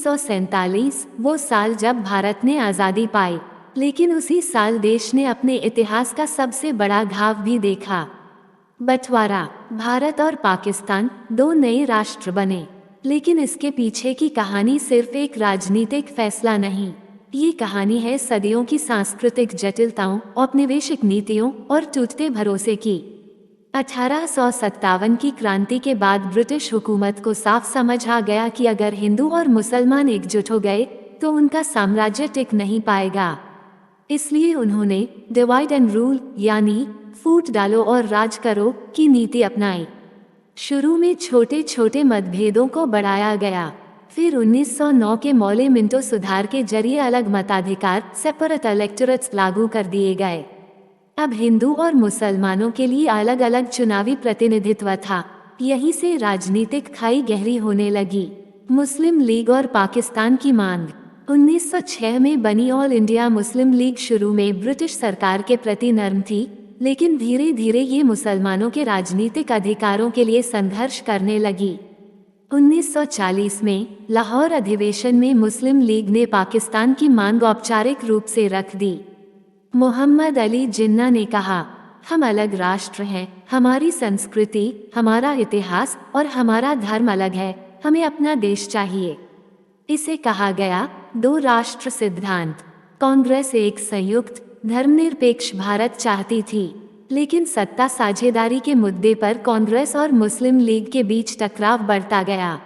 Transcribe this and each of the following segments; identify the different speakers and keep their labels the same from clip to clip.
Speaker 1: 1947 वो साल जब भारत ने आज़ादी पाई, लेकिन उसी साल देश ने अपने इतिहास का सबसे बड़ा घाव भी देखा। बंटवारा। भारत और पाकिस्तान दो नए राष्ट्र बने, लेकिन इसके पीछे की कहानी सिर्फ एक राजनीतिक फैसला नहीं, ये कहानी है सदियों की सांस्कृतिक जटिलताओं, औपनिवेशिक नीतियों और टूटते भरोसे की। 1857 की क्रांति के बाद ब्रिटिश हुकूमत को साफ समझ आ गया कि अगर हिंदू और मुसलमान एकजुट हो गए तो उनका साम्राज्य टिक नहीं पाएगा। इसलिए उन्होंने डिवाइड एंड रूल यानी फूट डालो और राज करो की नीति अपनाई। शुरू में छोटे छोटे मतभेदों को बढ़ाया गया, फिर 1909 के मौले मिंटो सुधार के जरिए अलग मताधिकार सेपरेट इलेक्टोरेट्स लागू कर दिए गए। अब हिंदू और मुसलमानों के लिए अलग अलग चुनावी प्रतिनिधित्व था। यहीं से राजनीतिक खाई गहरी होने लगी। मुस्लिम लीग और पाकिस्तान की मांग। 1906 में बनी ऑल इंडिया मुस्लिम लीग शुरू में ब्रिटिश सरकार के प्रति नर्म थी, लेकिन धीरे धीरे ये मुसलमानों के राजनीतिक अधिकारों के लिए संघर्ष करने लगी। 1940 में लाहौर अधिवेशन में मुस्लिम लीग ने पाकिस्तान की मांग औपचारिक रूप से रख दी। मोहम्मद अली जिन्ना ने कहा, हम अलग राष्ट्र हैं, हमारी संस्कृति, हमारा इतिहास और हमारा धर्म अलग है, हमें अपना देश चाहिए। इसे कहा गया दो राष्ट्र सिद्धांत। कांग्रेस एक संयुक्त धर्मनिरपेक्ष भारत चाहती थी, लेकिन सत्ता साझेदारी के मुद्दे पर कांग्रेस और मुस्लिम लीग के बीच टकराव बढ़ता गया।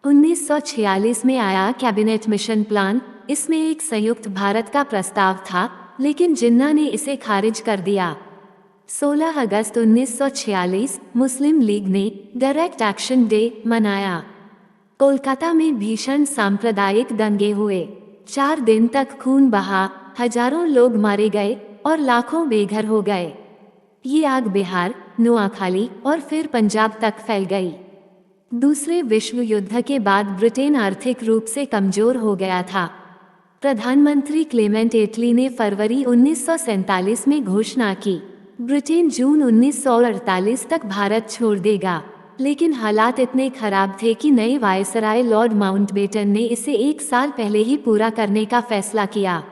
Speaker 1: 1946 में आया कैबिनेट मिशन प्लान, इसमें एक संयुक्त भारत का प्रस्ताव था, लेकिन जिन्ना ने इसे खारिज कर दिया। 16 अगस्त 1946 मुस्लिम लीग ने डायरेक्ट एक्शन डे मनाया। कोलकाता में भीषण सांप्रदायिक दंगे हुए, 4 दिन तक खून बहा, हजारों लोग मारे गए और लाखों बेघर हो गए। ये आग बिहार, नोआखाली और फिर पंजाब तक फैल गई। दूसरे विश्व युद्ध के बाद ब्रिटेन आर्थिक रूप से कमजोर हो गया था। प्रधानमंत्री क्लेमेंट एटली ने फरवरी 1947 में घोषणा की, ब्रिटेन जून 1948 तक भारत छोड़ देगा, लेकिन हालात इतने खराब थे कि नए वायसराय लॉर्ड माउंटबेटन ने इसे 1 साल पहले ही पूरा करने का फैसला किया।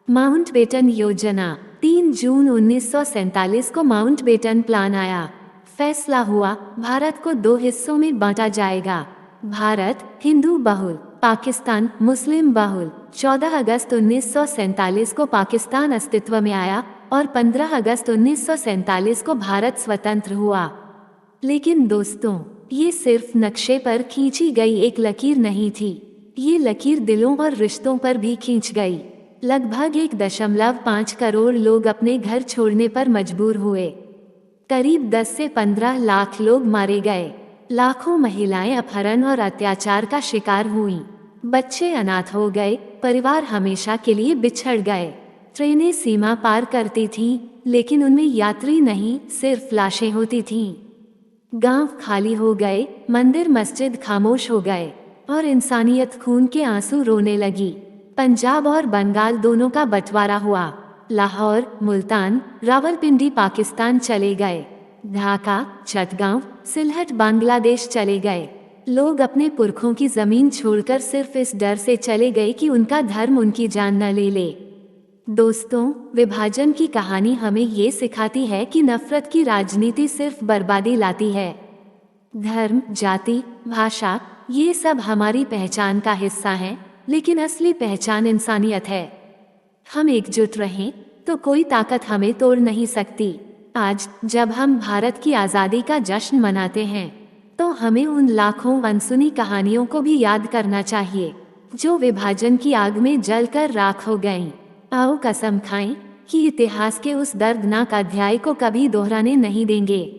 Speaker 1: माउंटबेटन योजना। 3 जून 1947 को माउंटबेटन प्लान आया। फैसला हुआ, भारत को 2 हिस्सों में बांटा जाएगा, भारत हिंदू बहुल, पाकिस्तान मुस्लिम बहुल। 14 अगस्त 1947 को पाकिस्तान अस्तित्व में आया और 15 अगस्त 1947 को भारत स्वतंत्र हुआ। लेकिन दोस्तों, ये सिर्फ नक्शे पर खींची गई एक लकीर नहीं थी, ये लकीर दिलों और रिश्तों पर भी खींच गई। लगभग 1.5 करोड़ लोग अपने घर छोड़ने पर मजबूर हुए। करीब 10 से 15 लाख लोग मारे गए। लाखों महिलाएं अपहरण और अत्याचार का शिकार हुईं। बच्चे अनाथ हो गए, परिवार हमेशा के लिए बिछड़ गए। ट्रेनें सीमा पार करती थीं, लेकिन उनमें यात्री नहीं, सिर्फ लाशें होती थीं। गांव खाली हो गए, मंदिर मस्जिद खामोश हो गए और इंसानियत खून के आंसू रोने लगी। पंजाब और बंगाल दोनों का बंटवारा हुआ। लाहौर, मुल्तान, रावलपिंडी पाकिस्तान चले गए। ढाका, चटगांव, सिलहट बांग्लादेश चले गए। लोग अपने पुरखों की जमीन छोड़कर सिर्फ इस डर से चले गए कि उनका धर्म उनकी जान न ले ले। दोस्तों, विभाजन की कहानी हमें ये सिखाती है कि नफरत की राजनीति सिर्फ बर्बादी लाती है। धर्म, जाति, भाषा, ये सब हमारी पहचान का हिस्सा हैं, लेकिन असली पहचान इंसानियत है। हम एकजुट रहें तो कोई ताकत हमें तोड़ नहीं सकती। आज जब हम भारत की आज़ादी का जश्न मनाते हैं, तो हमें उन लाखों अनसुनी कहानियों को भी याद करना चाहिए, जो विभाजन की आग में जलकर राख हो गईं। आओ कसम खाएं कि इतिहास के उस दर्दनाक अध्याय को कभी दोहराने नहीं देंगे।